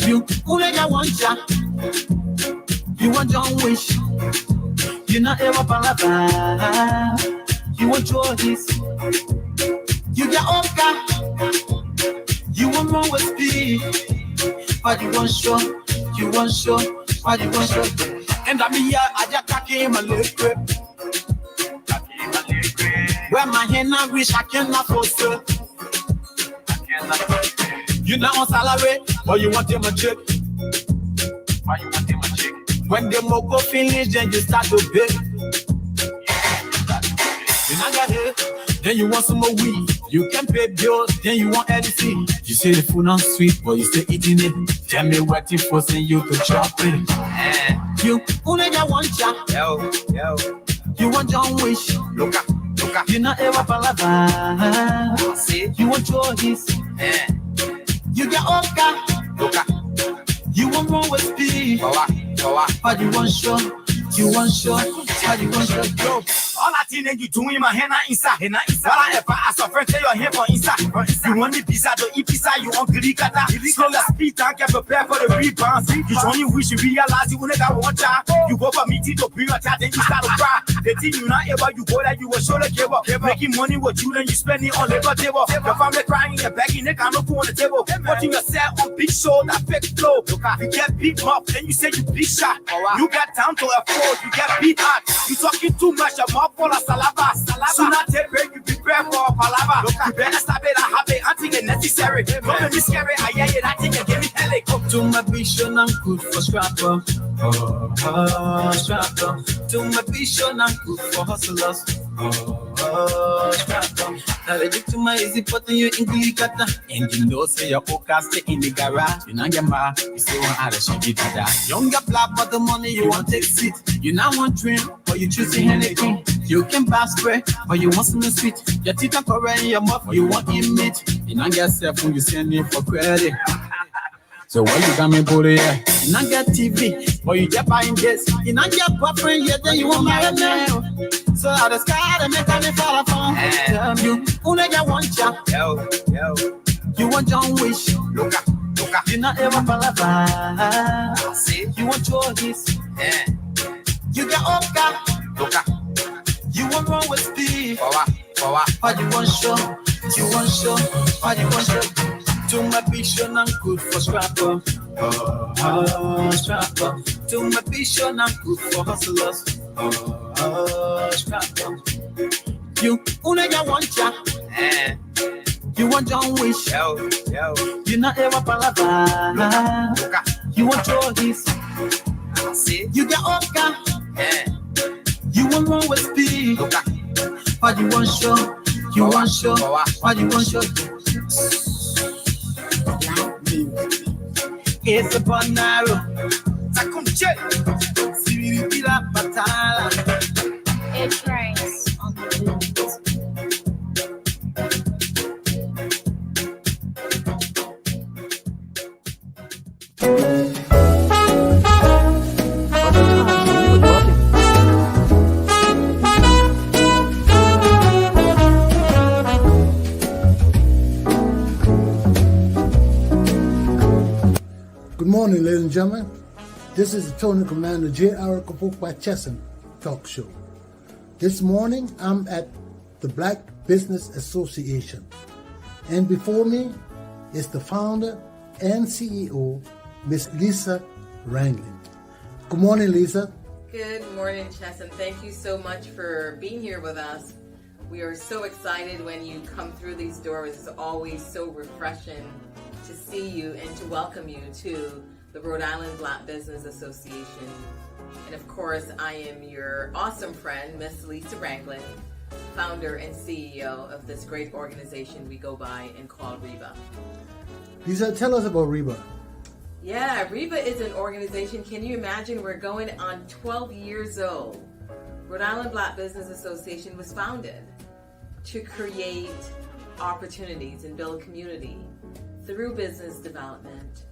You ulega wanja. You want your wish. You not ever palava. You want your his. You get oka. You want more with speed. But you want show. You want show. But you want show. And I'm here. I just came a little bit. Where my hand I wish I cannot post it. You not on salary, but you want him a check. Why you want him a check? When the moco finish, then you start to pay. You not got it, then you want some more weed. You can pay bills, then you want anything. You say the food not sweet, but you still eating it. Tell me what it for, saying you could chop it. You only got one job. Yo. You want your wish. Look up. You not ever palava. See, you want your his. You get oka. You want more with speed. But you want show. You want show. But you want show. All I think you doing my hand inside. While I ever ask a friend, tell your hand for inside. You want the pizza to eat pizza, you want Glikata. Slow your speed and get prepared for the rebound. You only wish you realize you will never want child. You go for meeting to bring your child, then you start to cry. The thing you not ever, you go like you will show the cable. Making money with you, then you spend it on labor table. Your family crying, you're begging, they can't put on the table. Putting yourself on big show, that fake flow. You get beat up, then you say you big shot. You got time to afford, you get beat hard. You talking too much, your mouth full of salava. Sooner take break, you prepare for a palava. You better stop it, I have it, I think it's necessary. Don't make me scary, I hear it, I think it give me headache. Up to my vision, I'm good for scrapper. Scrapper. To my vision, I'm good for hustlers. Scrapper. Now they look to my easy button, you in Glikata. And you know, say your podcast stay in the garage. You know, your ma, you say one out of shit, that. Younger black, but the money you want take seat. You now want dream, but you choosing anything. You can pass spray, but you want something sweet. Your teeth are correct in your mouth, you want image. You not get self when you send it for credit. So why you got me booty, yeah? You not get TV, but you get buying this. You not get boyfriend, yeah, then you want marry me. So out the sky, they make me fall upon. Tell you, only get one job. Yo. You want your wish. Look up. You not ever palava. See, you want your his. You get oka. You want more with speed. But you want show. But you want show. To my vision, I'm good for scrapper. Scrapper. To my vision, I'm good for hustlers. Scrapper. You only got one job. You want your wish. Yo. You not ever palava. You want your his. You get oka. You want more with speed. But you want show. You want show. But you want show. It's a banaro. It rains on the wind. Good morning, ladies and gentlemen. This is the Lieutenant Commander J.R. Glapohkpa Chesson talk show. This morning, I'm at the Black Business Association. And before me is the founder and CEO, Miss Lisa Wranglin. Good morning, Lisa. Good morning, Chesson. Thank you so much for being here with us. We are so excited when you come through these doors. It's always so refreshing to see you and to welcome you to the Rhode Island Black Business Association. And of course, I am your awesome friend, Miss Lisa Wranglin, founder and CEO of this great organization we go by and call REBA. Lisa, tell us about REBA. Yeah, REBA is an organization. Can you imagine? We're going on 12 years old. Rhode Island Black Business Association was founded to create opportunities and build community through business development.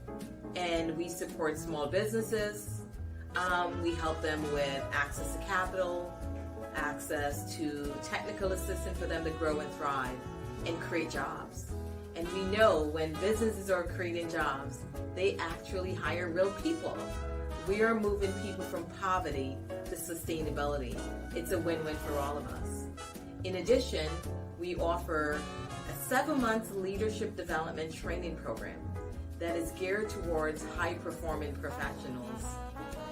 And we support small businesses. We help them with access to capital, access to technical assistance for them to grow and thrive and create jobs. And we know when businesses are creating jobs, they actually hire real people. We are moving people from poverty to sustainability. It's a win-win for all of us. In addition, we offer a 7-month leadership development training program that is geared towards high-performing professionals.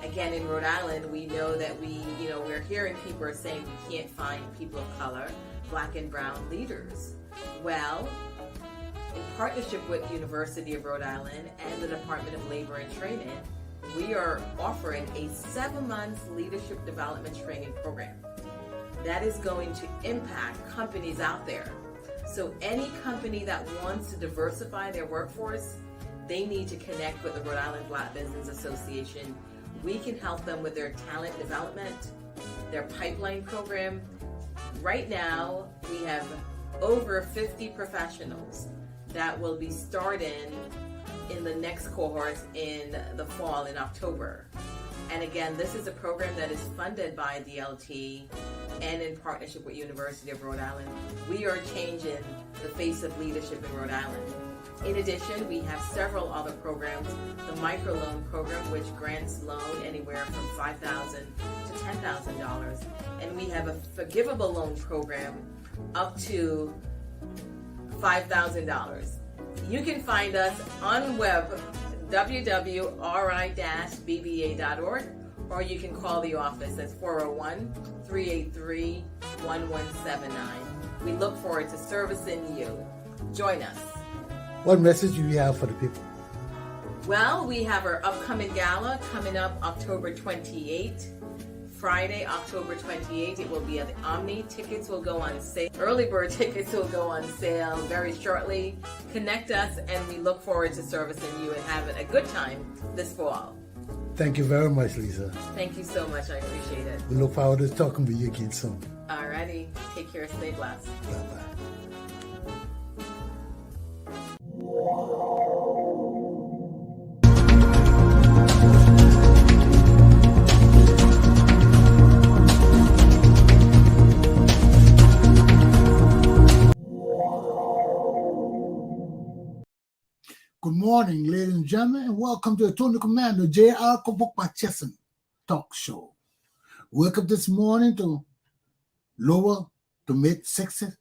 Again, in Rhode Island, we know that we're hearing people are saying we can't find people of color, black and brown leaders. Well, in partnership with University of Rhode Island and the Department of Labor and Training, we are offering a 7-month leadership development training program that is going to impact companies out there. So any company that wants to diversify their workforce, they need to connect with the Rhode Island Black Business Association. We can help them with their talent development, their pipeline program. Right now, we have over 50 professionals that will be starting in the next cohort in the fall, in October. And again, this is a program that is funded by DLT and in partnership with University of Rhode Island. We are changing the face of leadership in Rhode Island. In addition, we have several other programs. The microloan program, which grants loan anywhere from $5,000 to $10,000. And we have a forgivable loan program up to $5,000. You can find us on web, www.ri-bba.org, or you can call the office at 401-383-1179. We look forward to servicing you. Join us. What message do you have for the people? Well, we have our upcoming gala coming up October 28th. Friday, October 28th, it will be at the Omni. Tickets will go on sale. Early bird tickets will go on sale very shortly. Connect us, and we look forward to servicing you and having a good time this fall. Thank you very much, Lisa. Thank you so much. I appreciate it. We look forward to talking with you again soon. Alrighty. Take care. Stay blessed. Bye-bye. Good morning, ladies and gentlemen, and welcome to the Tony Commander J.R. Glapohkpa Chesson talk show. Wake up this morning to lower to mid-60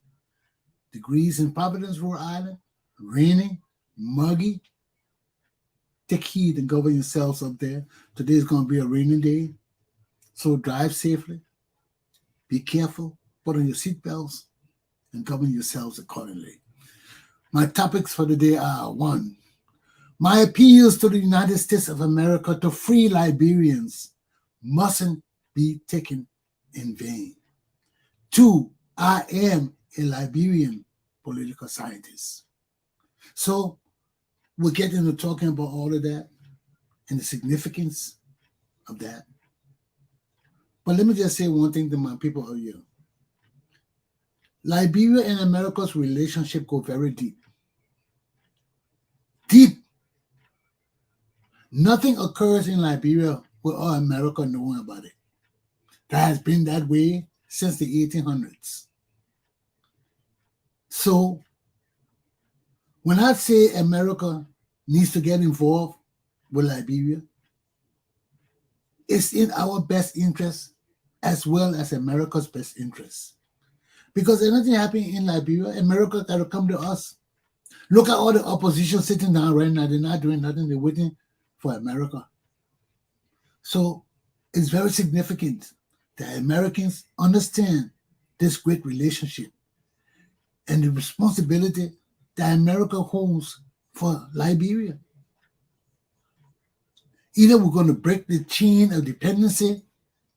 degrees in Providence, Rhode Island, raining, muggy. Take heed and govern yourselves up there. Today is going to be a rainy day, so drive safely, be careful, put on your seatbelts, and govern yourselves accordingly. My topics for the day are: 1, my appeals to the United States of America to free Liberians mustn't be taken in vain. 2, I am a Liberian political scientist. So we'll get into talking about all of that and the significance of that. But let me just say one thing to my people out here. Liberia and America's relationship go very deep. Deep. Nothing occurs in Liberia without America knowing about it. That has been that way since the 1800s. So, when I say America needs to get involved with Liberia, it's in our best interest as well as America's best interest. Because anything happening in Liberia, America got to come to us. Look at all the opposition sitting down right now. They're not doing nothing. They're waiting for America. So it's very significant that Americans understand this great relationship and the responsibility that America holds for Liberia. Either we're going to break the chain of dependency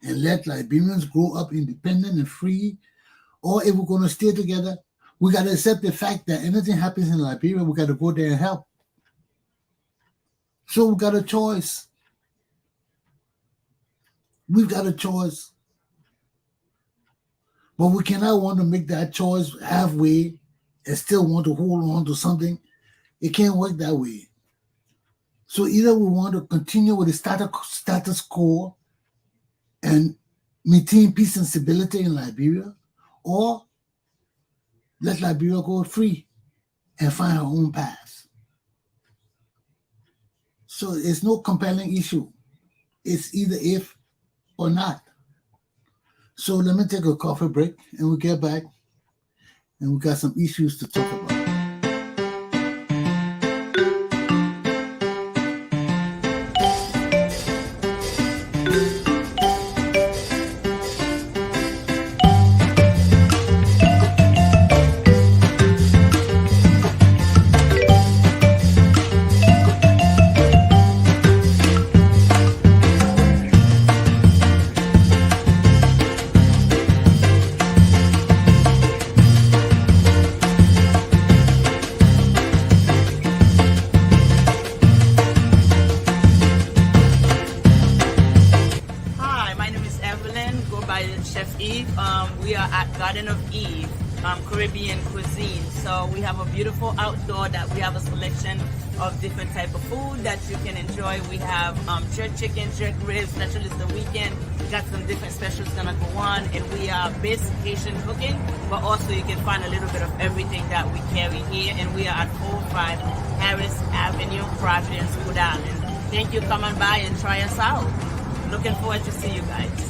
and let Liberians grow up independent and free, or if we're going to stay together, we got to accept the fact that anything happens in Liberia, we got to go there and help. So we got a choice. We've got a choice. But we cannot want to make that choice halfway and still want to hold on to something. It can't work that way. So either we want to continue with the status quo and maintain peace and stability in Liberia, or let Liberia go free and find her own path. So it's no compelling issue. It's either if or not. So let me take a coffee break and we'll get back and we got some issues to talk about. Caribbean cuisine. So we have a beautiful outdoor that we have a selection of different type of food that you can enjoy. We have jerk chicken, jerk ribs, especially it's the weekend. We got some different specials gonna go on, and we are basic Haitian cooking, but also you can find a little bit of everything that we carry here, and we are at 405 Harris Avenue, Providence, Rhode Island. Thank you, coming by and try us out. Looking forward to see you guys.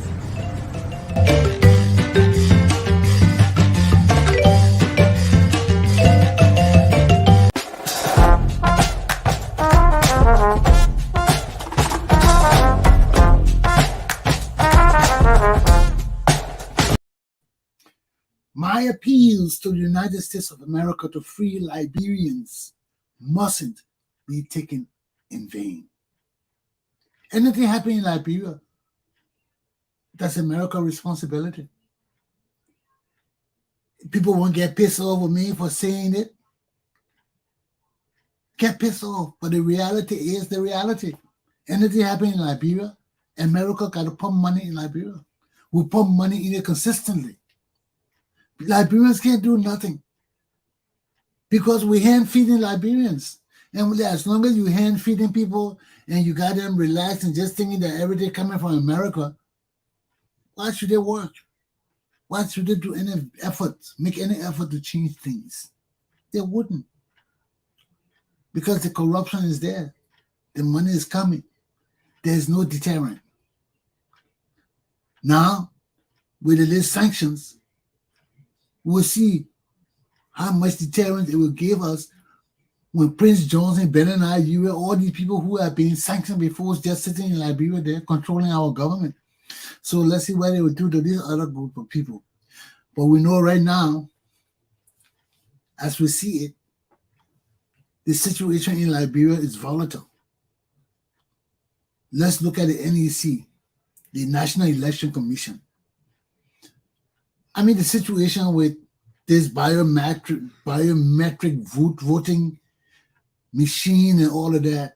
My appeals to the United States of America to free Liberians mustn't be taken in vain. Anything happening in Liberia, that's America's responsibility. People won't get pissed off with me for saying it. Get pissed off, but the reality is the reality. Anything happening in Liberia, America got to pump money in Liberia. We pump money in it consistently. Liberians can't do nothing because we're hand feeding Liberians. And as long as you're hand feeding people and you got them relaxed and just thinking that everything coming from America, why should they work? Why should they do any effort, make any effort to change things? They wouldn't. Because the corruption is there. The money is coming. There's no deterrent. Now, with the list sanctions, we'll see how much deterrent it will give us when Prince Johnson, Benin, you all these people who have been sanctioned before just sitting in Liberia, they're controlling our government. So let's see what they will do to this other group of people. But we know right now, as we see it, the situation in Liberia is volatile. Let's look at the NEC, the National Election Commission. I mean, the situation with this biometric voting machine and all of that,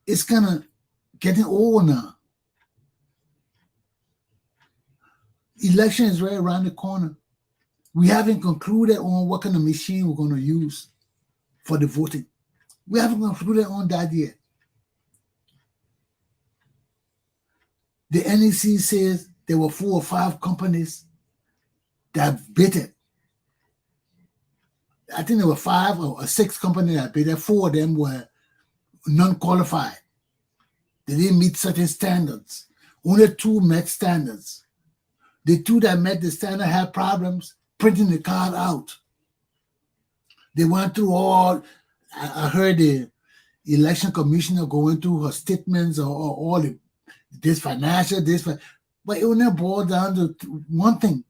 it's kind of getting old now. Election is right around the corner. We haven't concluded on what kind of machine we're going to use for the voting. We haven't concluded on that yet. The NEC says there were 4 or 5 companies that bid it. I think there were 5 or 6 companies that bid it. 4 of them were non-qualified. They didn't meet certain standards. Only 2 met standards. The 2 that met the standard had problems printing the card out. They went through all, I heard the election commissioner going through her statements or all the, this financial, but it only boiled down to one thing.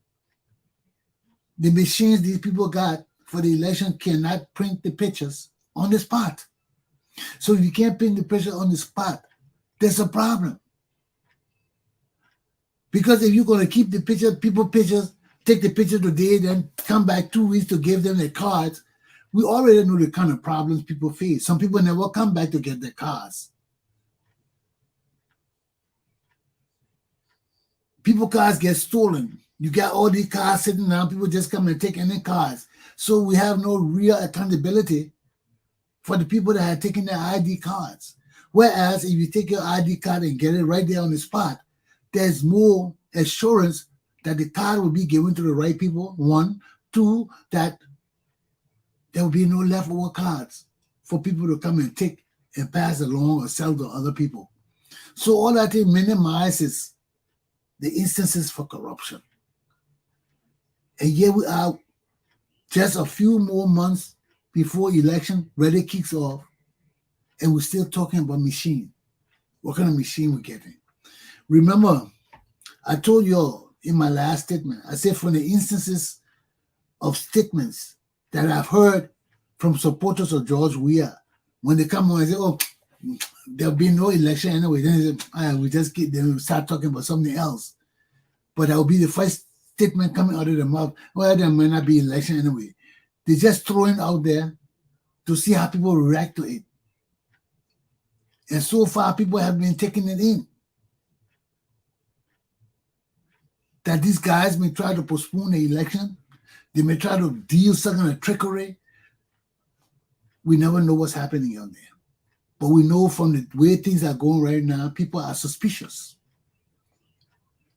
The machines these people got for the election cannot print the pictures on the spot. So if you can't print the picture on the spot, there's a problem. Because if you're going to keep the picture, people pictures, take the picture today, then come back 2 weeks to give them their cards, we already know the kind of problems people face. Some people never come back to get their cards. People cards get stolen. You got all these cards sitting down, people just come and take any cards. So we have no real accountability for the people that have taken their ID cards. Whereas if you take your ID card and get it right there on the spot, there's more assurance that the card will be given to the right people, 1. 2, that there will be no leftover cards for people to come and take and pass along or sell to other people. So all that thing minimizes the instances for corruption. And here we are, just a few more months before election really kicks off, and we're still talking about machine. What kind of machine we're getting? Remember, I told you all in my last statement, I said from the instances of statements that I've heard from supporters of George Weah, when they come on and say, oh, there'll be no election anyway, then they say, we just then we start talking about something else. But that will be the first statement coming out of their mouth. Well, there may not be election anyway. They're just throwing out there to see how people react to it. And so far, people have been taking it in. That these guys may try to postpone the election. They may try to deal some kind of trickery. We never know what's happening out there. But we know from the way things are going right now, people are suspicious.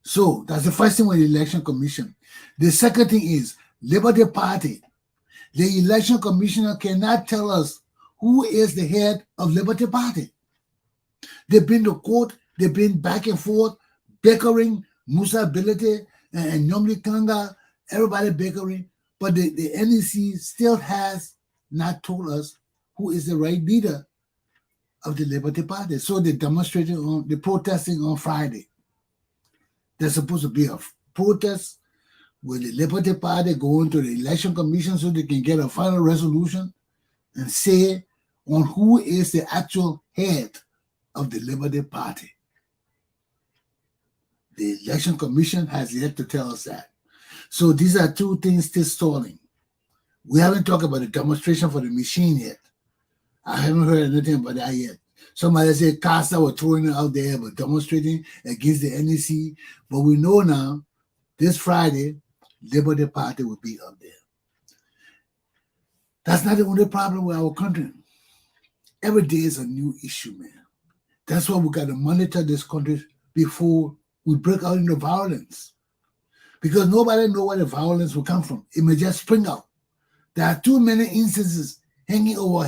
So that's the first thing with the Election Commission. The second thing is Liberty Party. The Election Commissioner cannot tell us who is the head of Liberty Party. They've been to court, they've been back and forth, bickering, Musa Ability and Nyomli Kanga, everybody bickering, but the NEC still has not told us who is the right leader of the Liberty Party. So they protesting on Friday. There's supposed to be a protest with the Liberty Party going to the Election Commission so they can get a final resolution and say on who is the actual head of the Liberty Party. The Election Commission has yet to tell us that. So these are two things still stalling. We haven't talked about the demonstration for the machine yet. I haven't heard anything about that yet. Somebody said CASA were throwing it out there, but demonstrating against the NEC. But we know now, this Friday, Liberty Party will be up there. That's not the only problem with our country. Every day is a new issue, man. That's why we got to monitor this country before we break out into violence. Because nobody knows where the violence will come from. It may just spring out. There are too many instances hanging over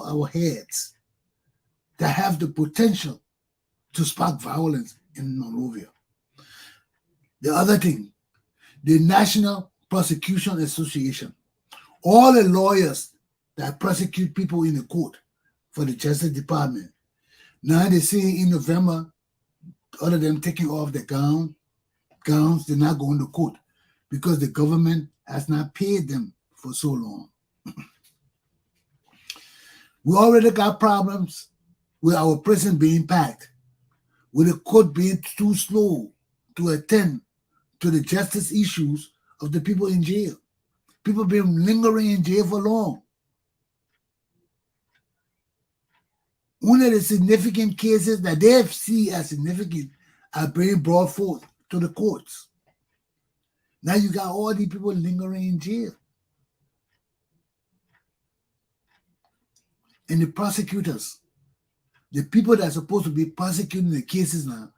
our heads that have the potential to spark violence in Monrovia. The other thing, the National Prosecution Association, all the lawyers that prosecute people in the court for the Justice Department, now they say in November, all of them taking off their gowns, they're not going to court because the government has not paid them for so long. We already got problems with our prison being packed, with the court being too slow to attend to the justice issues of the people in jail. People been lingering in jail for long. One of the significant cases that they see as significant are being brought forth to the courts. Now you got all these people lingering in jail. And the prosecutors, the people that are supposed to be prosecuting the cases now,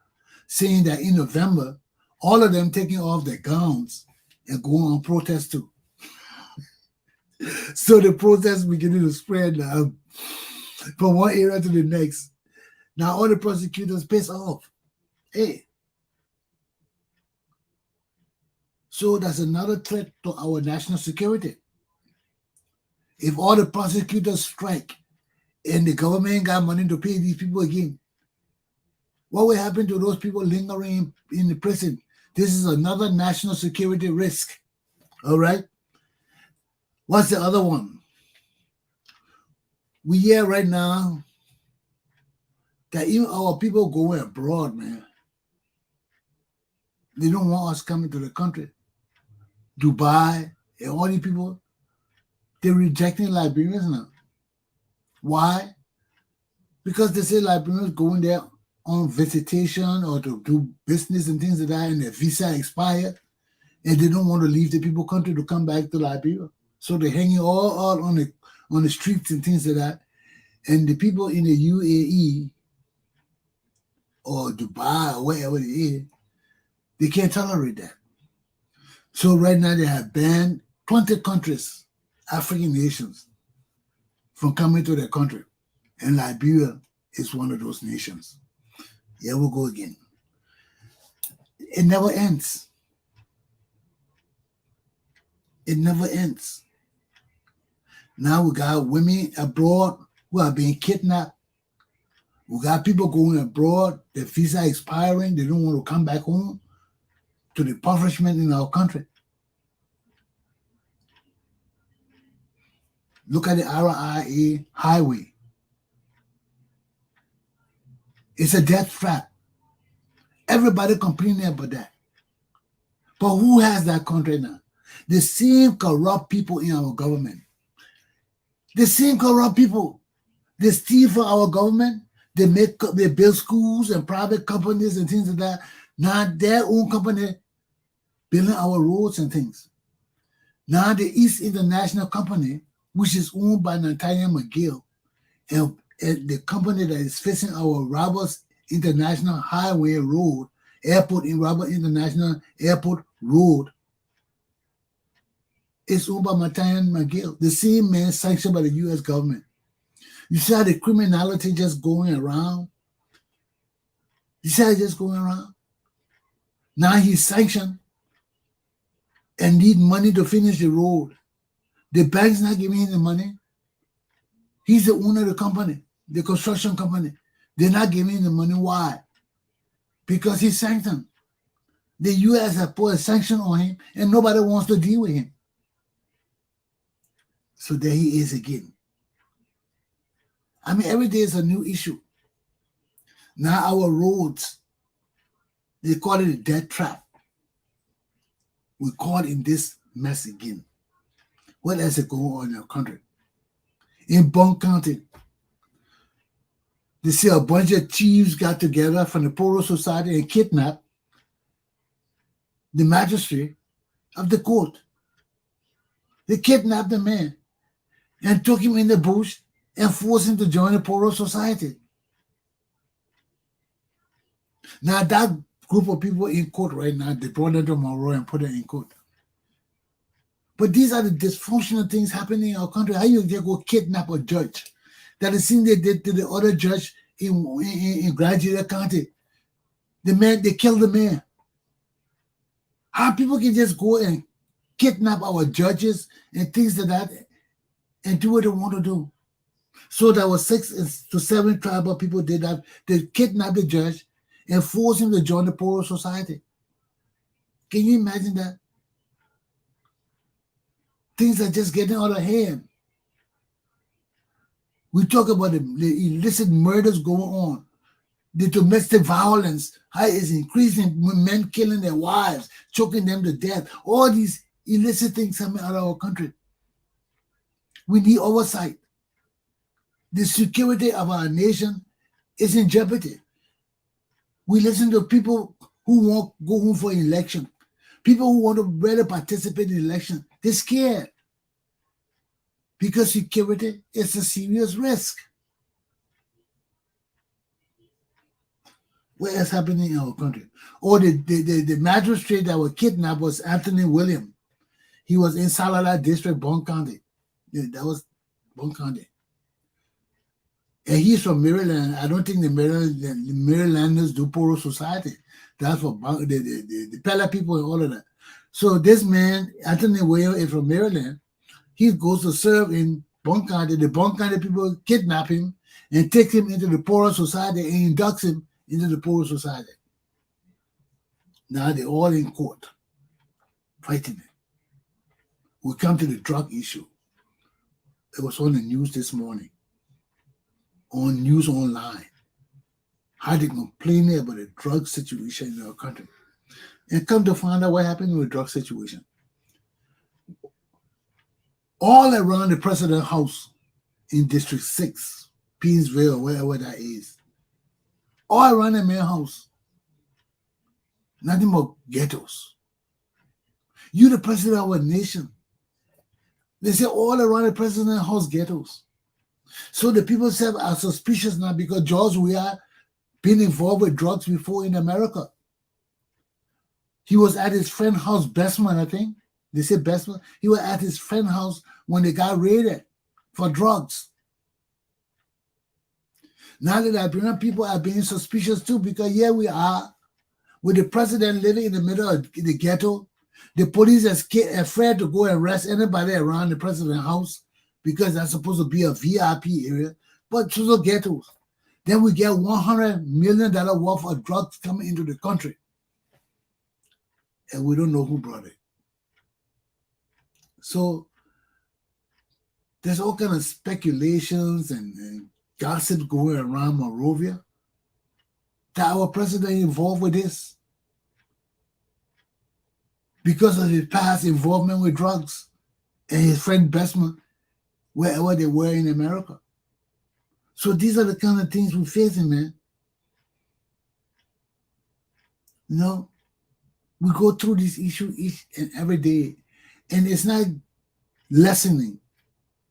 saying that in November, all of them taking off their gowns and going on protest too. So the protest beginning to spread now from one area to the next. Now all the prosecutors piss off. Hey. So that's another threat to our national security. If all the prosecutors strike and the government ain't got money to pay these people again, what will happen to those people lingering in the prison? This is another national security risk. All right? What's the other one? We hear right now that even our people going abroad, man, they don't want us coming to the country. Dubai and all these people, they're rejecting Liberians now. Why? Because they say Liberians going there on visitation or to do business and things like that, and their visa expired, and they don't want to leave the people country to come back to Liberia. So they're hanging all out on the streets and things like that. And the people in the UAE or Dubai or wherever it is, they can't tolerate that. So right now they have banned 20 countries, African nations, from coming to their country. And Liberia is one of those nations. Here we go again. It never ends. It never ends. Now we got women abroad who are being kidnapped. We got people going abroad, their visa expiring, they don't want to come back home to the impoverishment in our country. Look at the RIA highway. It's a death trap. Everybody complaining about that. But who has that country now? The same corrupt people in our government. The same corrupt people. They steal from our government. They build schools and private companies and things like that. Now their own company building our roads and things. Now the East International Company, which is owned by Nathaniel McGill, and the company that is fixing our Roberts International Highway Road, Airport in Robert International Airport Road, is owned by Nathaniel McGill, the same man sanctioned by the U.S. government. You see how the criminality just going around? You see how it's just going around? Now he's sanctioned and need money to finish the road. The bank's not giving him the money. He's the owner of the company, the construction company. They're not giving him the money. Why? Because he's sanctioned. The U.S. has put a sanction on him and nobody wants to deal with him. So there he is again. I mean, every day is a new issue. Now our roads, they call it a death trap. We're caught in this mess again. What else is going on in our country? In Bond County, they say a bunch of thieves got together from the Poro Society and kidnapped the magistrate of the court. They kidnapped the man and took him in the bush and forced him to join the Poro Society. Now that group of people in court right now, they brought them to Monroe and put them in court. But these are the dysfunctional things happening in our country. How you just go kidnap a judge? That is thing they did to the other judge in Grand County. The man, they killed the man. How people can just go and kidnap our judges and things like that and do what they want to do. So there were 6 to 7 tribal people did that. They kidnapped the judge and forced him to join the Poro Society. Can you imagine that? Things are just getting out of hand. We talk about the illicit murders going on, the domestic violence, how it's increasing, men killing their wives, choking them to death. All these illicit things coming out of our country. We need oversight. The security of our nation is in jeopardy. We listen to people who won't go home for election, people who want to really participate in election. They're scared because security is a serious risk. What is happening in our country? Or the magistrate that was kidnapped was Anthony William. He was in Salala District, Bond County. That was Bond County. And he's from Maryland. I don't think the Marylanders do Poro Society. That's for the Pella people and all of that. So this man, Anthony William, is from Maryland. He goes to serve in Bond County. The Bond County people kidnap him and take him into the Poro Society and induct him into the Poro Society. Now they're all in court fighting it. We come to the drug issue. It was on the news this morning, on News Online, how they complaining about the drug situation in our country. And come to find out what happened with the drug situation. All around the President House in District 6, Peensville, wherever that is, all around the main house, nothing but ghettos. You the president of our nation. They say all around the President House ghettos. So the people say are suspicious now because George Weah been involved with drugs before in America. He was at his friend's house, Bestman, I think, They say Bestman, he was at his friend's house when they got raided for drugs. Now the Liberian people are being suspicious too, because here we are with the president living in the middle of the ghetto. The police are afraid to go arrest anybody around the president's house because that's supposed to be a VIP area, but to the ghettos. Then we get $100 million worth of drugs coming into the country. And we don't know who brought it. So there's all kind of speculations and gossip going around Monrovia that our president involved with this because of his past involvement with drugs and his friend Bestman, wherever they were in America. So these are the kind of things we're facing, man. You know, we go through this issue each and every day, and it's not lessening.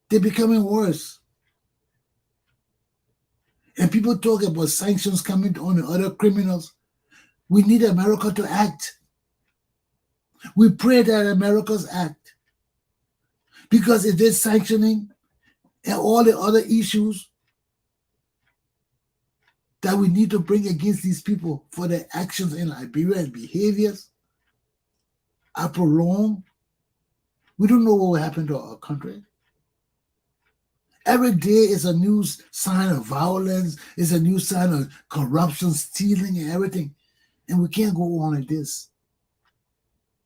They're becoming worse. And people talk about sanctions coming on the other criminals. We need America to act. We pray that America's act. Because if they're sanctioning and all the other issues that we need to bring against these people for their actions in Liberia and behaviors are prolonged, we don't know what will happen to our country. Every day is a new sign of violence, is a new sign of corruption, stealing, and everything. And we can't go on like this.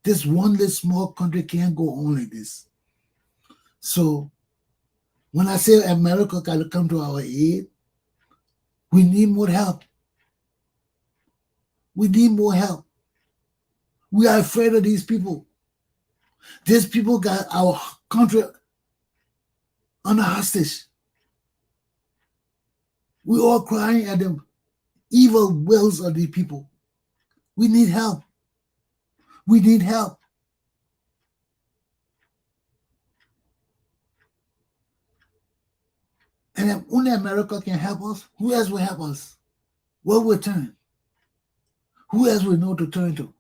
This one little small country can't go on like this. So when I say America got to come to our aid, we need more help. We need more help. We are afraid of these people. These people got our country under hostage. We all crying at the evil wills of these people. We need help. We need help. And if only America can help us, who else will help us? Where will we turn? Who else we know to turn to?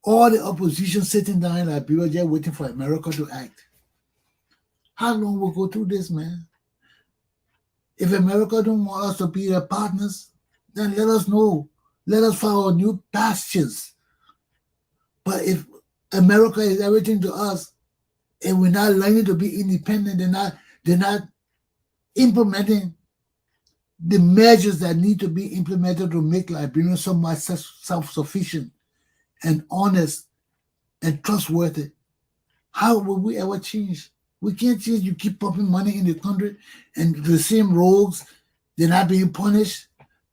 All the opposition sitting down in Liberia just waiting for America to act. How long will we go through this, man? If America don't want us to be their partners, then let us know. Let us follow new pastures. But if America is everything to us, and we're not learning to be independent, they're not implementing the measures that need to be implemented to make Liberians somewhat self-sufficient and honest and trustworthy, how will we ever change? We can't change. You keep pumping money in the country and the same rogues, they're not being punished,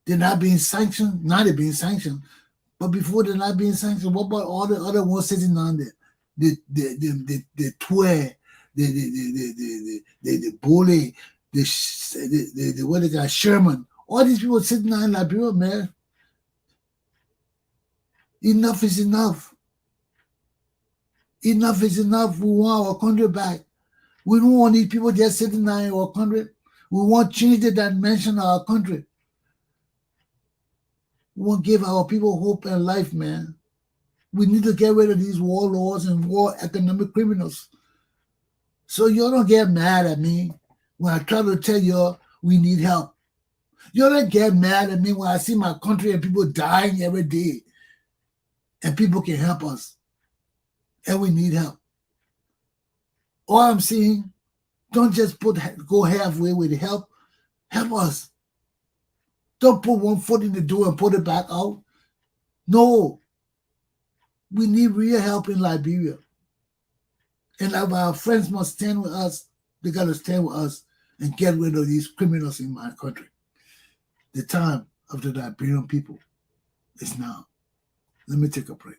they're not being sanctioned. Now they're being sanctioned. But before they're not being sanctioned, what about all the other ones sitting down there? The Twe, the Bully, the what they got, Sherman. All these people sitting down in Liberia, man. Enough is enough. Enough is enough. We want our country back. We don't want these people just sitting down in our country. We want to change the dimension of our country. We want to give our people hope and life, man. We need to get rid of these warlords and war economic criminals. So you don't get mad at me when I try to tell you we need help. You don't get mad at me when I see my country and people dying every day. And people can help us. And we need help. All I'm saying, don't just go halfway with the help. Help us. Don't put one foot in the door and put it back out. No. We need real help in Liberia. And if our friends must stand with us, they got to stand with us and get rid of these criminals in my country. The time of the Liberian people is now. Let me take a break.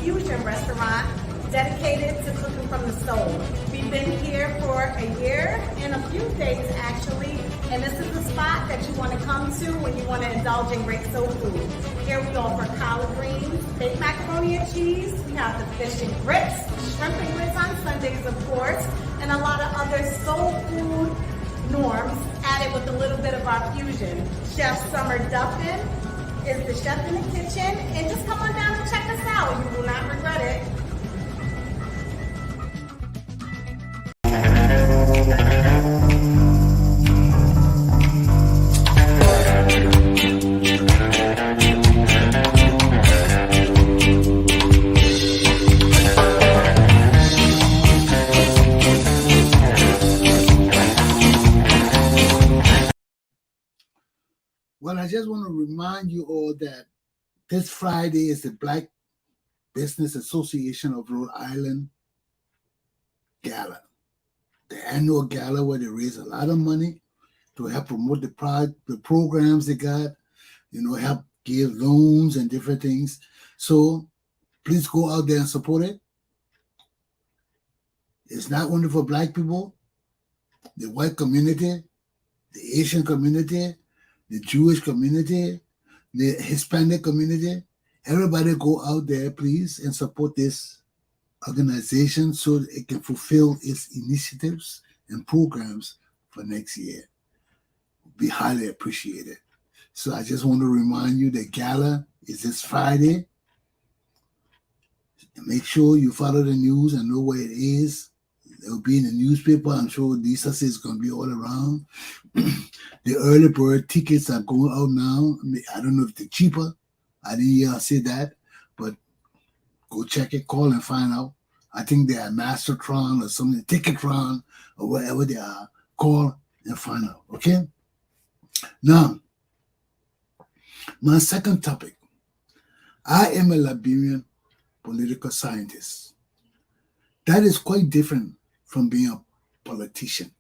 fusion restaurant dedicated to cooking from the stove. We've been here for a year and a few days actually, and this is the spot that you want to come to when you want to indulge in great soul food. Here we offer collard greens, baked macaroni and cheese, we have the fish and grits, shrimp and grits on Sundays of course, and a lot of other soul food norms added with a little bit of our fusion. Chef Summer Duffin is the chef in the kitchen, and just come on down and check us out. You will not regret it. Well, I just want to remind you all that this Friday is the Black Business Association of Rhode Island Gala, the annual gala where they raise a lot of money to help promote the programs they got, help give loans and different things. So please go out there and support it. It's not only for Black people, the white community, the Asian community, the Jewish community, the Hispanic community. Everybody go out there, please, and support this organization so that it can fulfill its initiatives and programs for next year. Be highly appreciated. So I just want to remind you that gala is this Friday. Make sure you follow the news and know where it is. It will be in the newspaper. I'm sure Lisa says it's going to be all around. The early bird tickets are going out now. I don't know if they're cheaper. I didn't hear her say that, but go check it, call and find out. I think they are Mastertron or something, Ticketron or whatever they are. Call and find out, okay? Now, my second topic. I am a Liberian political scientist. That is quite different from being a politician.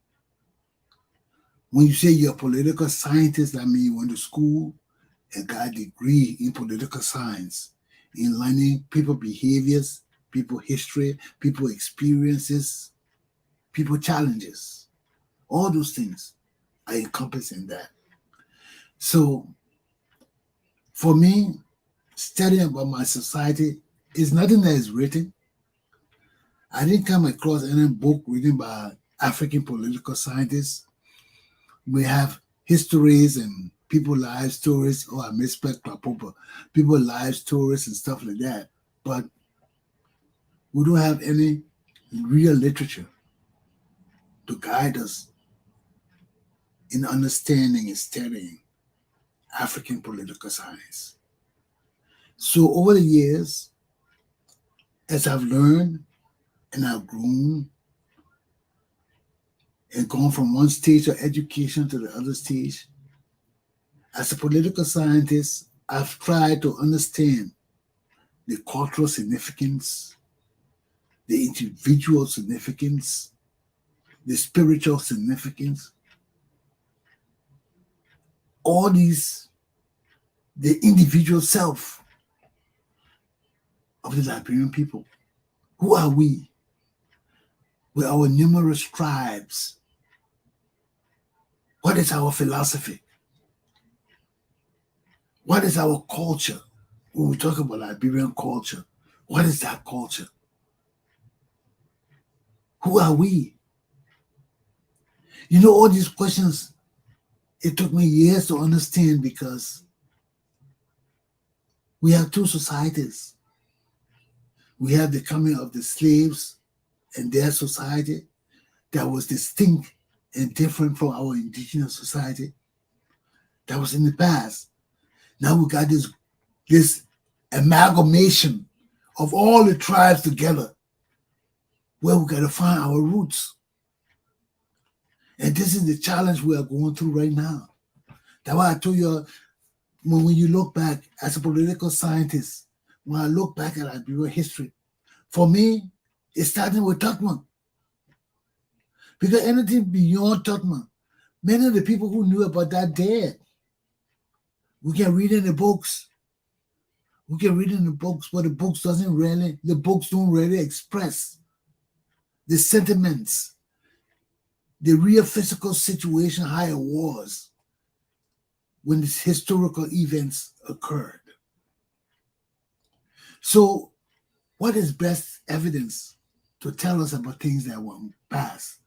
When you say you're a political scientist, that means you went to school and got a degree in political science, in learning people behaviors, people history, people experiences, people challenges. All those things are encompassed in that. So for me, studying about my society is nothing that is written. I didn't come across any book written by African political scientists. We have histories and people life stories. Oh, I misspelled Glapohkpa. People life stories and stuff like that. But we don't have any real literature to guide us in understanding and studying African political science. So over the years, as I've learned and I've grown and gone from one stage of education to the other stage, as a political scientist, I've tried to understand the cultural significance, the individual significance, the spiritual significance, all these, the individual self of the Liberian people. Who are we? With our numerous tribes. What is our philosophy? What is our culture? When we talk about Liberian culture, what is that culture? Who are we? All these questions, it took me years to understand because we have two societies. We have the coming of the slaves and their society that was distinct and different from our indigenous society. That was in the past. Now we got this amalgamation of all the tribes together where we got to find our roots. And this is the challenge we are going through right now. That's why I told you, when you look back as a political scientist, when I look back at Liberian history, for me, it's starting with Tubman. Because anything beyond Tubman, many of the people who knew about that dead. We can read in the books. We can read in the books, but the books don't really express the sentiments, the real physical situation, how it was when these historical events occurred. So, what is best evidence to tell us about things that were past?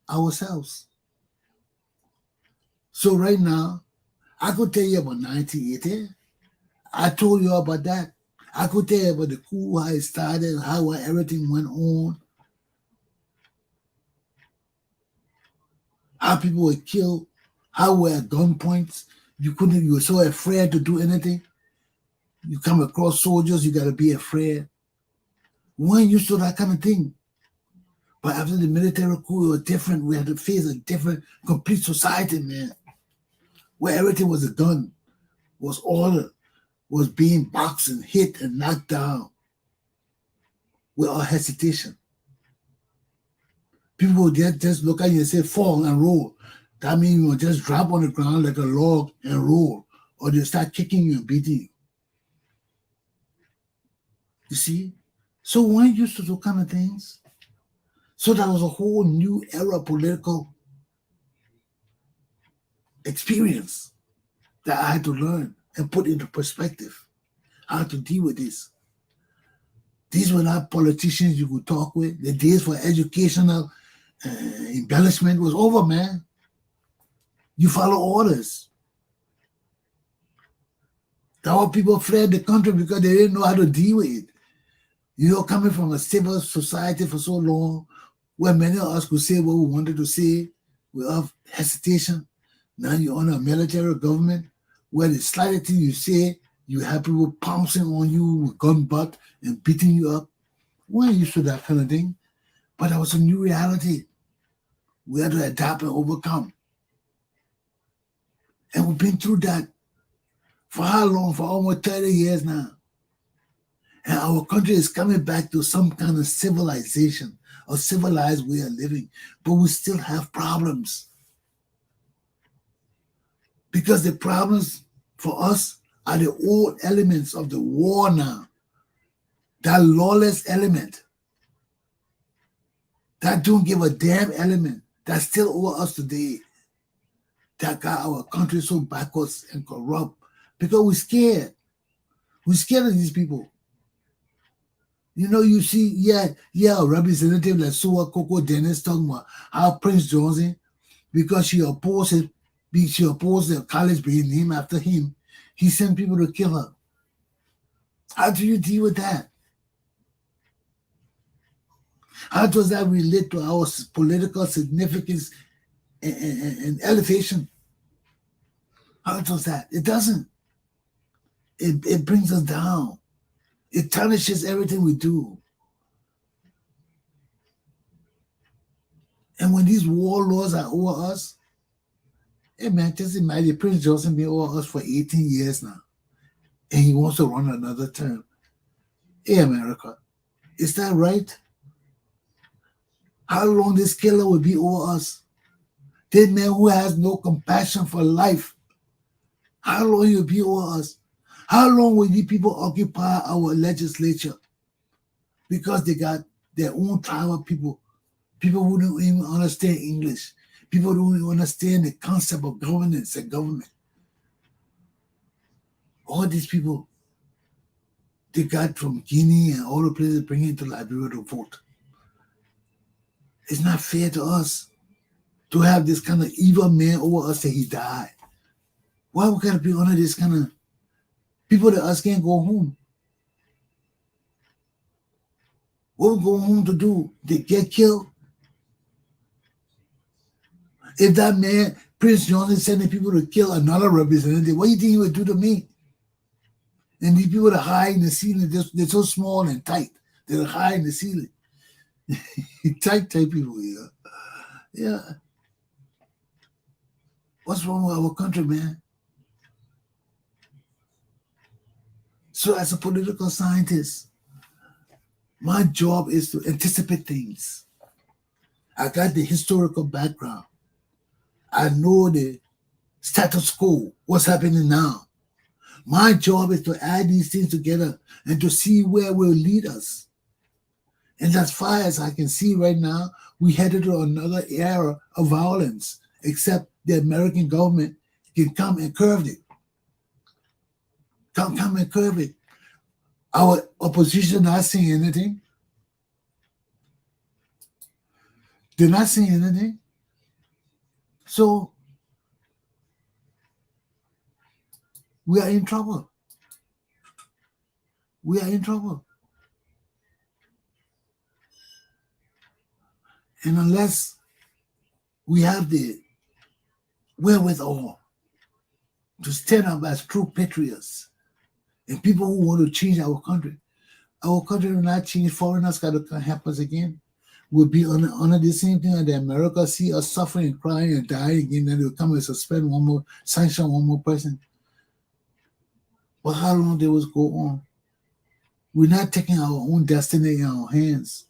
Ourselves. So right now, I could tell you about 1980. I told you about that. I could tell you about the coup, how it started, how everything went on, how people were killed, how were at gunpoints. You were so afraid to do anything. You come across soldiers, you got to be afraid. We weren't used to that kind of thing. But after the military coup, it was different. We had to face a different, complete society, man, where everything was a gun, was order, was being boxed and hit and knocked down without hesitation. People would just look at you and say, fall and roll. That means you will just drop on the ground like a log and roll, or they'll start kicking you and beating you. You see? So we weren't used to those kind of things. So that was a whole new era political experience that I had to learn and put into perspective how to deal with this. These were not politicians you could talk with. The days for educational embellishment was over, man. You follow orders. That's why people fled the country, because they didn't know how to deal with it. You know, coming from a civil society for so long, where many of us could say what we wanted to say without hesitation. Now you're on a military government where the slightest thing you say, you have people pouncing on you with gun butt and beating you up. We weren't used to that kind of thing. But that was a new reality. We had to adapt and overcome. And we've been through that for how long? For almost 30 years now. And our country is coming back to some kind of civilization, a civilized way of living. But we still have problems. Because the problems for us are the old elements of the war now. That lawless element. That don't give a damn element. That's still over us today. That got our country so backwards and corrupt. Because we're scared. We're scared of these people. You know, you see, a representative like Suwa Coco Dennis talking about how Prince Johnson, because she opposed the college being named after him, he sent people to kill her. How do you deal with that? How does that relate to our political significance and elevation? How does that? It doesn't. It brings us down. It tarnishes everything we do. And when these warlords are over us, hey man, just imagine Prince Johnson been over us for 18 years now. And he wants to run another term. Hey America, is that right? How long this killer will be over us? This man who has no compassion for life. How long he will be over us? How long will these people occupy our legislature? Because they got their own tribe of people. People who don't even understand English. People who don't even understand the concept of governance and government. All these people, they got from Guinea and all the places bringing to Liberia to vote. It's not fair to us to have this kind of evil man over us that he died. Why we gotta be under this kind of people that us can't go home? What we go home to do? They get killed? If that man, Prince Johnson, sending people to kill another representative, what do you think he would do to me? And these people that hide in the ceiling, they're so small and tight. They're high in the ceiling. tight people here. Yeah. What's wrong with our country, man? So as a political scientist, my job is to anticipate things. I got the historical background. I know the status quo, what's happening now. My job is to add these things together and to see where will lead us. And as far as I can see right now, we headed to another era of violence, except the American government can come and curb it. Come and curb it. Our opposition not saying anything. They're not saying anything. So we are in trouble. We are in trouble. And unless we have the wherewithal to stand up as true patriots and people who want to change our country will not change. Foreigners got to help us again. We'll be under the same thing that America see us suffering, crying, and dying again, then they'll come and sanction one more person. But how long they will go on? We're not taking our own destiny in our hands.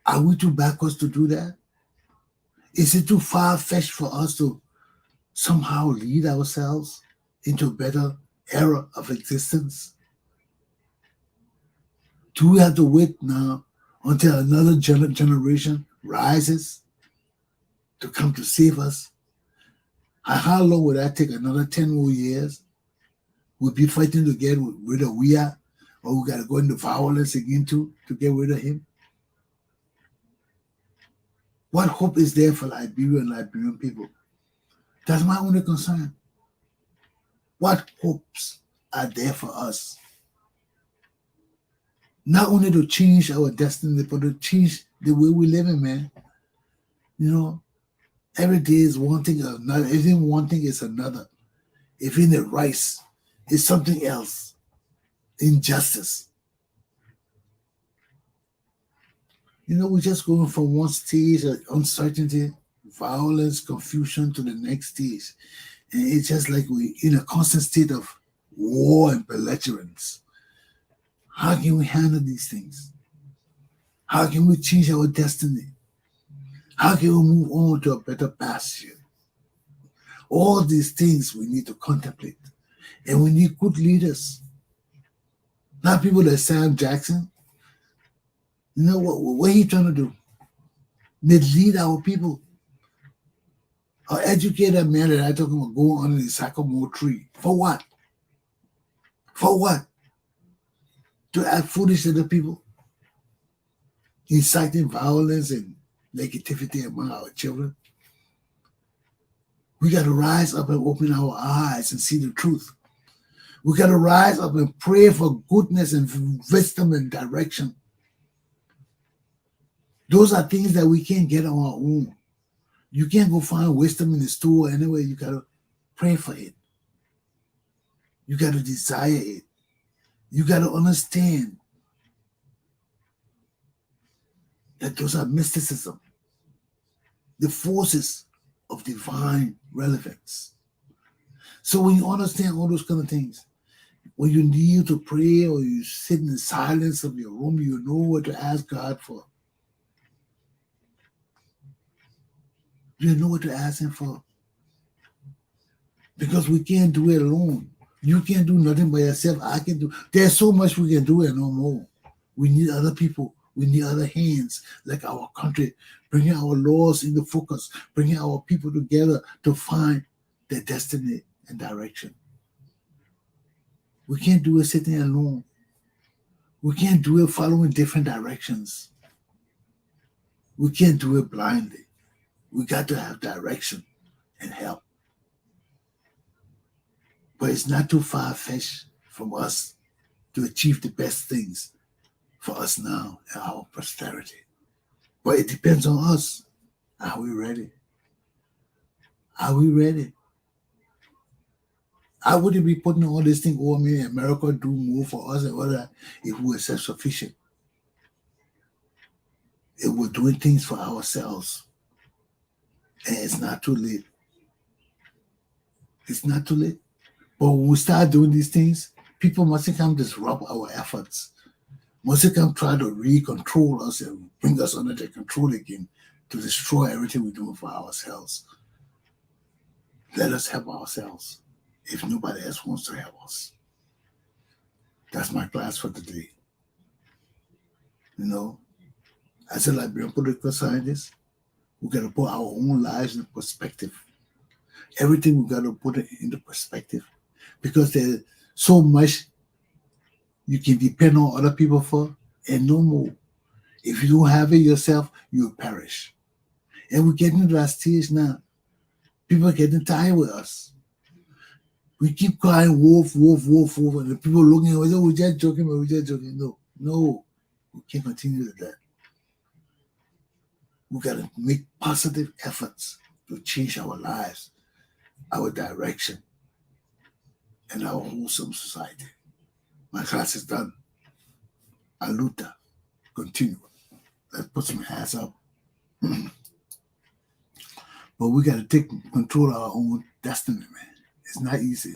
Are we too backwards to do that? Is it too far-fetched for us to somehow lead ourselves into a better era of existence? Do we have to wait now until another generation rises to come to save us? How long would that take? Another 10 more years? We'll be fighting to get rid of Weah, or we got to go into violence again to get rid of him? What hope is there for Liberian people? That's my only concern. What hopes are there for us? Not only to change our destiny, but to change the way we live in, man. You know, every day is one thing or another. Even one thing is another. If in the rice is something else. Injustice. You know, we're just going from one stage of uncertainty, violence, confusion to the next stage. And it's just like we're in a constant state of war and belligerence. How can we handle these things? How can we change our destiny? How can we move on to a better pasture? All these things we need to contemplate. And we need good leaders. Not people like Sam Jackson. You know what he trying to do? Lead our people. Or educate that man that I talking about go under the sycamore tree. For what? For what? To act foolish to the people? Inciting violence and negativity among our children? We got to rise up and open our eyes and see the truth. We got to rise up and pray for goodness and wisdom and direction. Those are things that we can't get on our own. You can't go find wisdom in the store anyway. You got to pray for it. You got to desire it. You got to understand that those are mysticism, the forces of divine relevance. So when you understand all those kind of things, when you need to pray or you sit in the silence of your room, you know what to ask God for. You know what to ask him for. Because we can't do it alone. You can't do nothing by yourself. I can do. There's so much we can do and no more. We need other people. We need other hands, like our country, bringing our laws into focus, bringing our people together to find their destiny and direction. We can't do it sitting alone. We can't do it following different directions. We can't do it blindly. We got to have direction and help. But it's not too far-fetched from us to achieve the best things for us now and our posterity. But it depends on us. Are we ready? Are we ready? I wouldn't be putting all this thing over me. America do more for us and all that if we were self-sufficient. If we're doing things for ourselves. And it's not too late. It's not too late. But when we start doing these things, people mustn't come disrupt our efforts. Mustn't come try to re-control us and bring us under their control again to destroy everything we're doing for ourselves. Let us help ourselves if nobody else wants to help us. That's my class for today. You know, as a Liberian political scientist, we got to put our own lives in perspective. Everything we got to put it into perspective, because there's so much you can depend on other people for, and no more. If you don't have it yourself, you'll perish. And we're getting to that stage now. People are getting tired with us. We keep crying wolf, wolf, wolf, wolf, and the people looking at us, oh, we're just joking, but we're just joking. No, we can't continue with that. We got to make positive efforts to change our lives, our direction, and our wholesome society. My class is done. Aluta. Continue. Let's put some hands up. But we got to take control of our own destiny, man. It's not easy.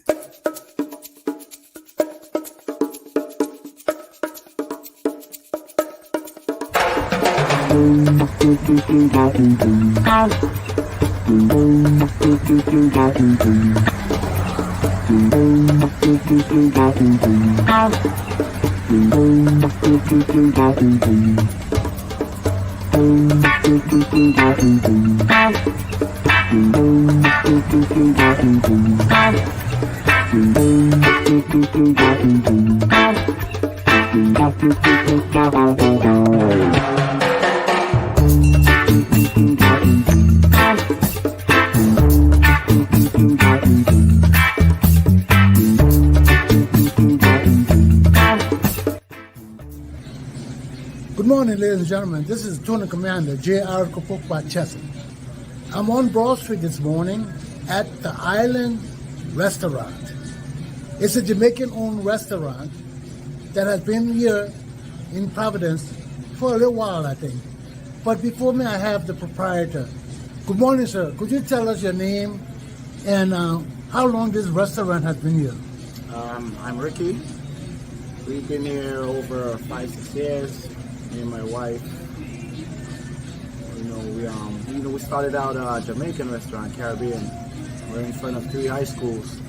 Good morning, ladies and gentlemen. This is Tony Commander J.R. Glapohkpa Chesson. I'm on Broad Street this morning at the Island Restaurant. It's a Jamaican-owned restaurant that has been here in Providence for a little while, I think. But before me, I have the proprietor. Good morning, sir. Could you tell us your name and how long this restaurant has been here? I'm Ricky. We've been here over 5-6 years. Me and my wife. We started out a Jamaican restaurant, Caribbean. We're in front of 3 high schools,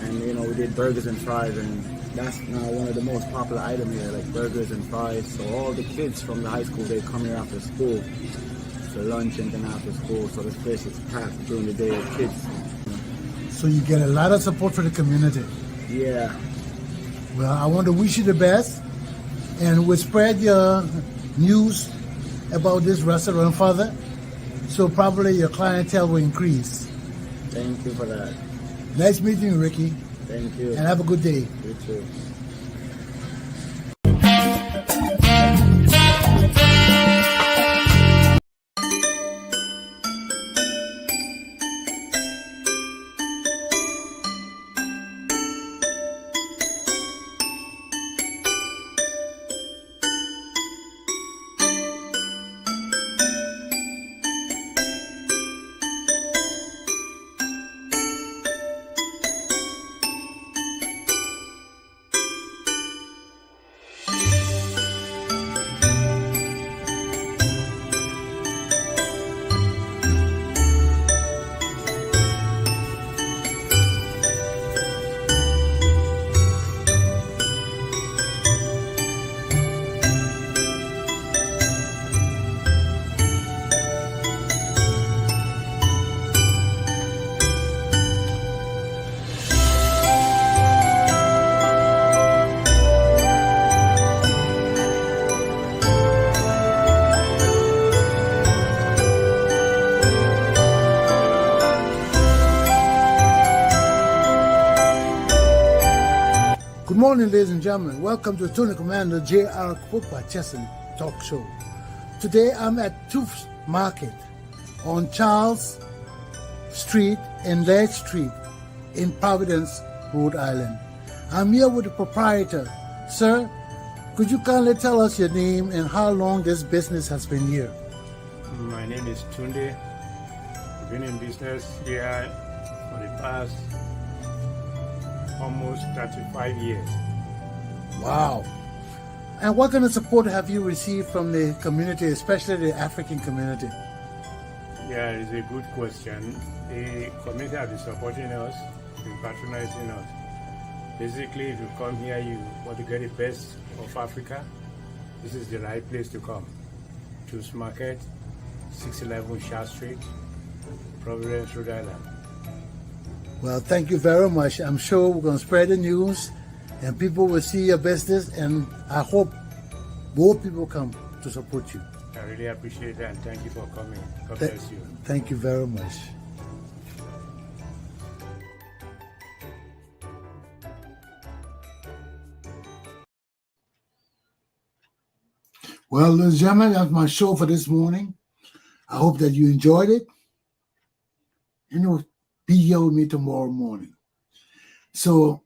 and we did burgers and fries, and that's now one of the most popular items here, like burgers and fries. So all the kids from the high school, they come here after school for lunch and then after school. So this place is packed during the day with kids. So you get a lot of support from the community. Yeah. Well, I want to wish you the best, and we'll spread your news about this restaurant further, so probably your clientele will increase. Thank you for that. Nice meeting you, Ricky. Thank you. And have a good day. You too. Good morning, ladies and gentlemen. Welcome to Tony Commander J.R. Glapohkpa Chesson Talk Show. Today I'm at Tufts Market on Charles Street and Ledge Street in Providence, Rhode Island. I'm here with the proprietor. Sir, could you kindly tell us your name and how long this business has been here? My name is Tunde. I've been in business here for the past almost 35 years. Wow. And what kind of support have you received from the community, especially the African community? Yeah, it's a good question. The community have been supporting us, been patronizing us. Basically, if you come here, you want to get the best of Africa, this is the right place to come. Choose Market, 611 Shah Street, Providence, Rhode Island. Well, thank you very much. I'm sure we're going to spread the news and people will see your business, and I hope more people come to support you. I really appreciate that, and thank you for coming. God bless you. Thank you very much. Well, ladies and gentlemen, that's my show for this morning. I hope that you enjoyed it. Be here with me tomorrow morning. So,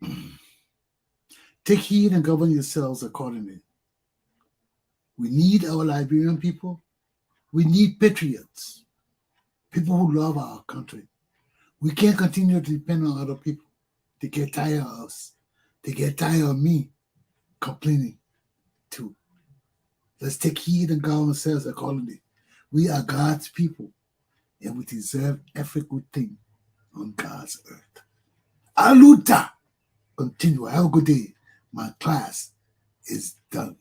take heed and govern yourselves accordingly. We need our Liberian people. We need patriots, people who love our country. We can't continue to depend on other people. They get tired of us. They get tired of me complaining too. Let's take heed and govern ourselves accordingly. We are God's people, and we deserve every good thing on God's earth. Aluta! Continue. Have a good day. My class is done.